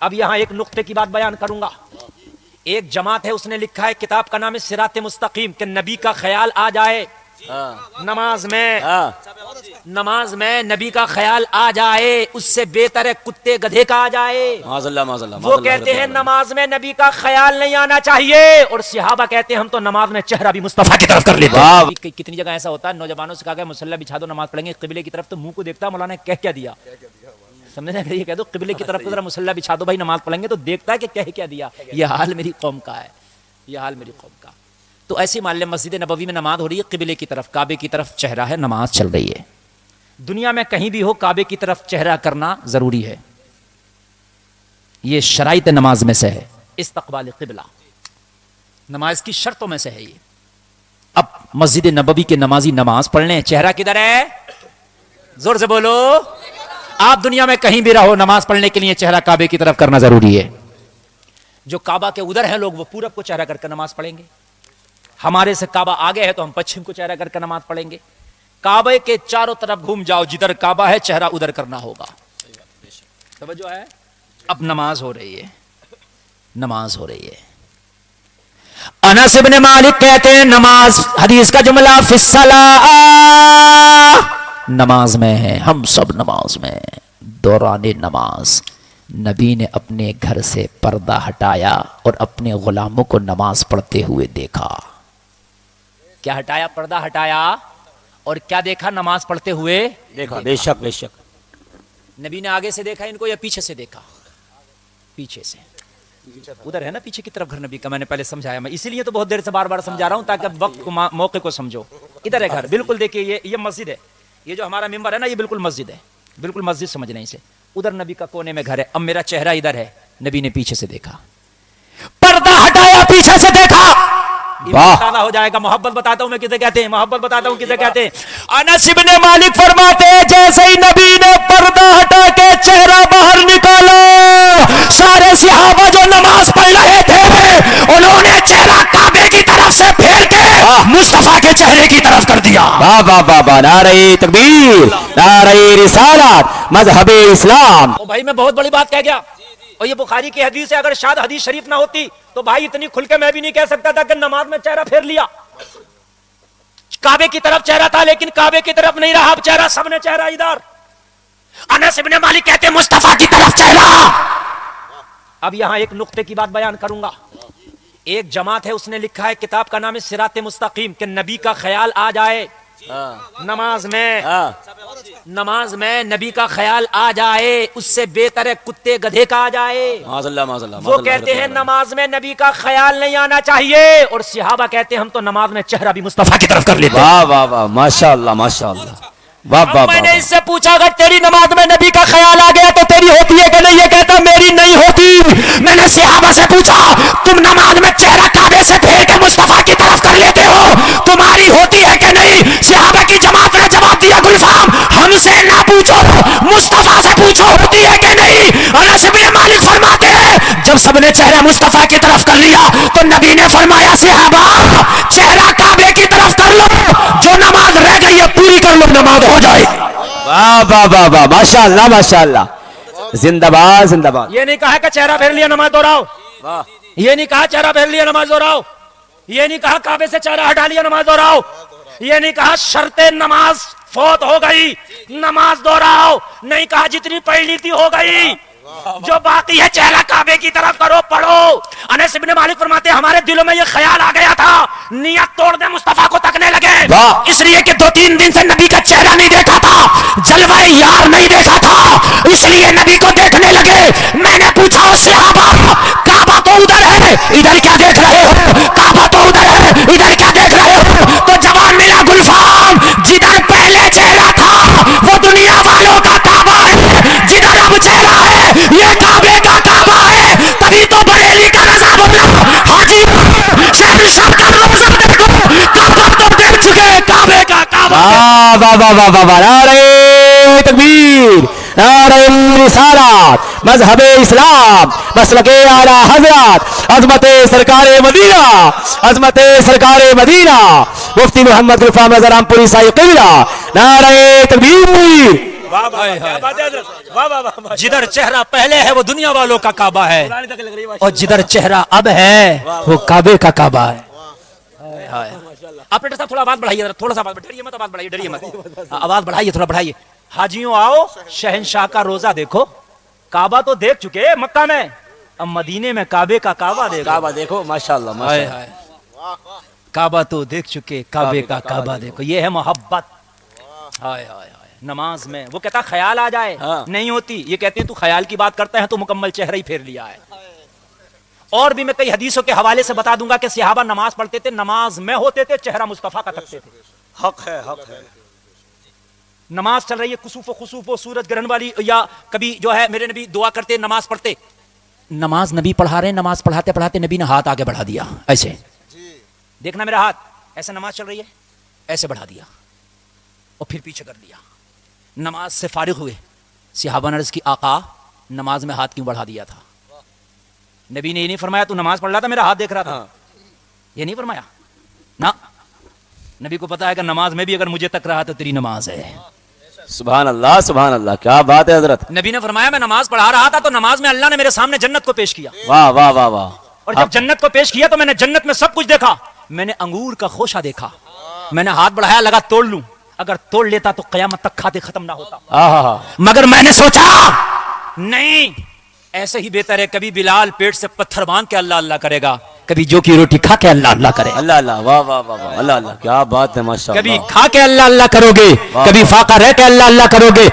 اب یہاں ایک نقطے کی بات بیان کروں گا. ایک جماعت ہے, اس نے لکھا ہے, کتاب کا نام ہے صراط مستقیم, کہ نبی کا خیال آ جائے نماز میں نبی کا خیال آ جائے, اس سے بہتر ہے کتے گدھے کا آ جائے. وہ کہتے ہیں نماز میں نبی کا خیال نہیں آنا چاہیے, اور صحابہ کہتے ہیں ہم تو نماز میں چہرہ بھی مصطفیٰ کی طرف کر لیتے ہیں. کتنی جگہ ایسا ہوتا ہے, نوجوانوں سے کہا گیا مصلی بچھا دو نماز پڑھیں گے, قبلے کی طرف تو منہ کو دیکھتا, مولانا نے کہہ کیا دیا, سمجھے نا, یہ کہہ دو قبلے کی طرف ذرا مصلی بچھا دو بھائی نماز پڑھیں گے, تو دیکھتا ہے کہ کہہ کیا دیا. یہ حال میری قوم کا ہے, یہ حال میری قوم کا. تو ایسی مان لیں مسجد نبوی میں نماز ہو رہی ہے, قبلے کی طرف کعبے کی طرف چہرہ ہے, نماز چل رہی ہے. دنیا میں کہیں بھی ہو کعبے کی طرف چہرہ کرنا ضروری ہے, یہ شرائط نماز میں سے ہے. استقبال قبلہ نماز کی شرطوں میں سے ہے یہ. اب مسجد نبوی کے نمازی نماز پڑھ لیں, چہرہ کدھر ہے, زور سے بولو. آپ دنیا میں کہیں بھی رہو, نماز پڑھنے کے لیے چہرہ کعبے کی طرف کرنا ضروری ہے. جو کعبہ کے ادھر ہیں لوگ, وہ پورب کو چہرہ کر کے نماز پڑھیں گے. ہمارے سے کعبہ آگے ہے تو ہم پچھم کو چہرہ کر کے نماز پڑھیں گے. کعبے کے چاروں طرف گھوم جاؤ, جدھر کعبہ ہے چہرہ ادھر کرنا ہوگا. توجہ ہے. اب نماز ہو رہی ہے, نماز ہو رہی ہے. انس بن مالک کہتے ہیں نماز, حدیث کا جملہ فی الصلاۃ, نماز میں ہے, ہم سب نماز میں. دوران نماز نبی نے اپنے گھر سے پردہ ہٹایا اور اپنے غلاموں کو نماز پڑھتے ہوئے دیکھا. کیا ہٹایا؟ پردہ ہٹایا, اور کیا دیکھا؟ نماز پڑھتے ہوئے دیکھا. بے شک بے شک. نبی نے آگے سے دیکھا ان کو یا پیچھے سے دیکھا؟ پیچھے سے. ادھر ہے نا پیچھے کی طرف گھر نبی کا, میں نے پہلے سمجھایا, میں اسی لیے تو بہت دیر سے بار بار سمجھا رہا ہوں تاکہ وقت کو موقع کو سمجھو. ادھر ہے گھر, بالکل دیکھیے یہ مسجد ہے, یہ جو ہمارا ممبر ہے نا, یہ بالکل مسجد ہے, بالکل مسجد سمجھنا اسے. ادھر نبی کا کونے میں گھر ہے. اب میرا چہرہ ادھر ہے, نبی نے پیچھے سے دیکھا, پردہ ہٹایا, پیچھے سے دیکھا. ہو جائے گا. محبت بتاتا ہوں میں کسے کہتے ہیں, محبت بتاتا ہوں کسے کہتے ہیں. انس بن مالک فرماتے ہیں جیسے ہی نبی نے پردہ ہٹا کے چہرہ باہر نکالا, سارے صحابہ جو نماز پڑھ رہے تھے انہوں نے چہرہ کعبے کی طرف سے پھیر کے مصطفیٰ کے چہرے کی طرف کر دیا. واہ واہ واہ واہ, نعرہ تکبیر, نعرہ رسالت, مذہب اسلام. بھائی میں بہت بڑی بات کہہ گیا, اور یہ بخاری کی حدیث ہے, اگر شاید حدیث شریف نہ ہوتی تو بھائی اتنی کھل کے میں بھی نہیں کہہ سکتا تھا کہ نماز میں چہرہ پھیر لیا. کعبے کی طرف چہرہ تھا لیکن کعبے کی طرف نہیں رہا, اب چہرہ سب نے چہرہ ادھر. انس بن مالک کہتے ہیں مصطفیٰ کی طرف چہرہ. اب یہاں ایک نقطے کی بات بیان کروں گا. ایک جماعت ہے, اس نے لکھا ہے, کتاب کا نام ہے صراط مستقیم, کہ نبی کا خیال آ جائے نماز میں نبی کا خیال آ جائے, اس سے بہتر ہے کتے گدھے کا آ جائے. وہ کہتے ہیں نماز میں نبی کا خیال نہیں آنا چاہیے, اور صحابہ کہتے ہیں ہم تو نماز میں چہرہ بھی مصطفیٰ کی طرف کر لیتے. واہ واہ واہ, ماشاء اللہ ماشاء اللہ. میں نے اس سے پوچھا اگر تیری نماز میں نبی کا خیال آ گیا تو تیری ہوتی ہے کہ نہیں؟ یہ کہتا میری نہیں ہوتی. میں نے صحابہ سے پوچھا تم نماز میں چہرہ کعبے سے پھیر کے مصطفیٰ کی طرف کر لیتے ہو, تمہاری ہوتی ہے کہ نہیں؟ صحابہ کی جماعت نے جواب دیا گلفام ہم سے نہ پوچھو, مصطفیٰ سے پوچھو ہوتی ہے کہ نہیں. انس بن مالک فرماتے ہیں جب سب نے چہرہ مصطفیٰ کی طرف کر لیا تو نبی نے فرمایا صحابہ چہرہ کعبے کی طرف کر لو, جو نماز رہ گئی ہے پوری کر لو, نماز ہو جائے. واہ واہ واہ واہ, ماشاء اللہ ماشاء اللہ, زندہ باد زندہ باد. یہ نہیں کہا کہ چہرہ پھیر لیا نماز دوہراؤ, یہ نہیں کہا چہرہ پھیر لیا نماز دوہراؤ, یہ نہیں کہا کعبے سے چہرہ ہٹا لیا نماز دوہراؤ, یہ نہیں کہا شرط نماز فوت ہو گئی نماز دوہراؤ, نہیں کہا جتنی پڑھ لی تھی ہو گئی, جو باقی ہے چہرہ کعبے کی طرف کرو, پڑھو. انس بن مالک فرماتے ہمارے دلوں میں یہ خیال آ گیا تھا, نیت توڑ دے, مصطفیٰ کو تکنے لگے, اس لیے کہ 2-3 دن سے نبی کا چہرہ نہیں دیکھا تھا, جلوہ یار نہیں دیکھا تھا, اس لیے نبی کو دیکھنے لگے. میں نے پوچھا صحابہ کعبہ تو ادھر ہے, ادھر کیا دیکھ رہے ہو؟ کعبہ تو ادھر ہے, ادھر کیا دیکھ رہے ہو؟ تو جواب ملا گلفام جدھر پہلے چہرہ تھا وہ دنیا والوں کا کعبہ ہے, جدھر اب چہرہ ہے یہ کعبے کا کعبہ ہے. تبھی تو بریلی کا رضا بولا حاجی شہنشاہ کا روزہ دیکھو, کعبہ تو دیکھ چکے, کعبے کا کعبہ. واہ واہ واہ واہ واہ, نعرہ تکبیر, نعرہ رسالت, مذہب اسلام, مسلک اعلیٰ حضرت, عظمت سرکار مدینہ, عظمت سرکار مدینہ, مفتی محمد غلفام رضا رام پوری صاحب قبلہ. نعرہ تکبیر. واہ واہ کیا بات ہے حضرت واہ واہ واہ جدھر چہرہ پہلے ہے وہ دنیا والوں کا کعبہ ہے پرانی تک لگ رہی ہے اور جدھر چہرہ اب ہے وہ کعبے کا کعبہ ہے آپریٹر صاحب تھوڑا آواز بڑھائیے تھوڑا سا ڈریے مت آواز بڑھائیے ڈریے مت آواز بڑھائیے تھوڑا بڑھائیے حاجیوں آؤ شہنشاہ کا روزہ دیکھو کعبہ تو دیکھ چکے مکہ میں اب مدینے میں کعبے کا کعبہ دیکھو کعبہ دیکھو ماشاءاللہ ماشاءاللہ کعبہ تو دیکھ چکے کعبے کا کعبہ دیکھو یہ ہے محبت ہائے ہائے ہائے نماز میں وہ کہتا خیال آ جائے نہیں ہوتی یہ کہتے ہیں تو خیال کی بات کرتا ہے تو مکمل چہرہ ہی پھیر لیا ہے اور بھی میں کئی حدیثوں کے حوالے سے بتا دوں گا کہ صحابہ نماز پڑھتے تھے نماز میں ہوتے تھے چہرہ مصطفیٰ کا تکتے تھے حق ہے حق ہے نماز چل رہی ہے کسوف و خسوف و سورج گرہن والی یا کبھی جو ہے میرے نبی دعا کرتے نماز پڑھتے نماز نبی پڑھا رہے ہیں نماز پڑھاتے پڑھاتے نبی نے ہاتھ آگے بڑھا دیا ایسے دیکھنا میرا ہاتھ ایسے نماز چل رہی ہے ایسے بڑھا دیا اور پھر پیچھے کر دیا نماز سے فارغ ہوئے صحابہ نے عرض کی آقا نماز میں ہاتھ کیوں بڑھا دیا تھا نبی نے یہ نہیں فرمایا تو نماز پڑھ رہا تھا میرا ہاتھ دیکھ رہا تھا یہ نہیں فرمایا نا نبی کو پتا ہے کہ نماز میں بھی اگر مجھے تک رہا تو تیری نماز ہے سبحان اللہ کیا بات ہے حضرت نبی نے فرمایا میں نماز پڑھا رہا تھا تو نماز میں اللہ نے میرے سامنے جنت کو پیش کیا واہ واہ واہ واہ اور جب جنت کو پیش کیا تو میں نے جنت میں سب کچھ دیکھا میں نے انگور کا خوشہ دیکھا میں نے ہاتھ بڑھایا لگا توڑ لوں اگر توڑ لیتا تو قیامت تک کھاتے ختم نہ ہوتا مگر میں نے سوچا نہیں ایسے ہی بہتر ہے کبھی بلال پیٹ سے پتھر باندھ کے اللہ اللہ کرے گا کبھی جو کی روٹی کھا کے اللہ اللہ کرے اللہ اللہ واہ واہ واہ اللہ اللہ کیا بات ہے ماشاءاللہ کبھی کھا کے اللہ اللہ کرو گے کبھی فاقہ رہ کے اللہ اللہ کرو گے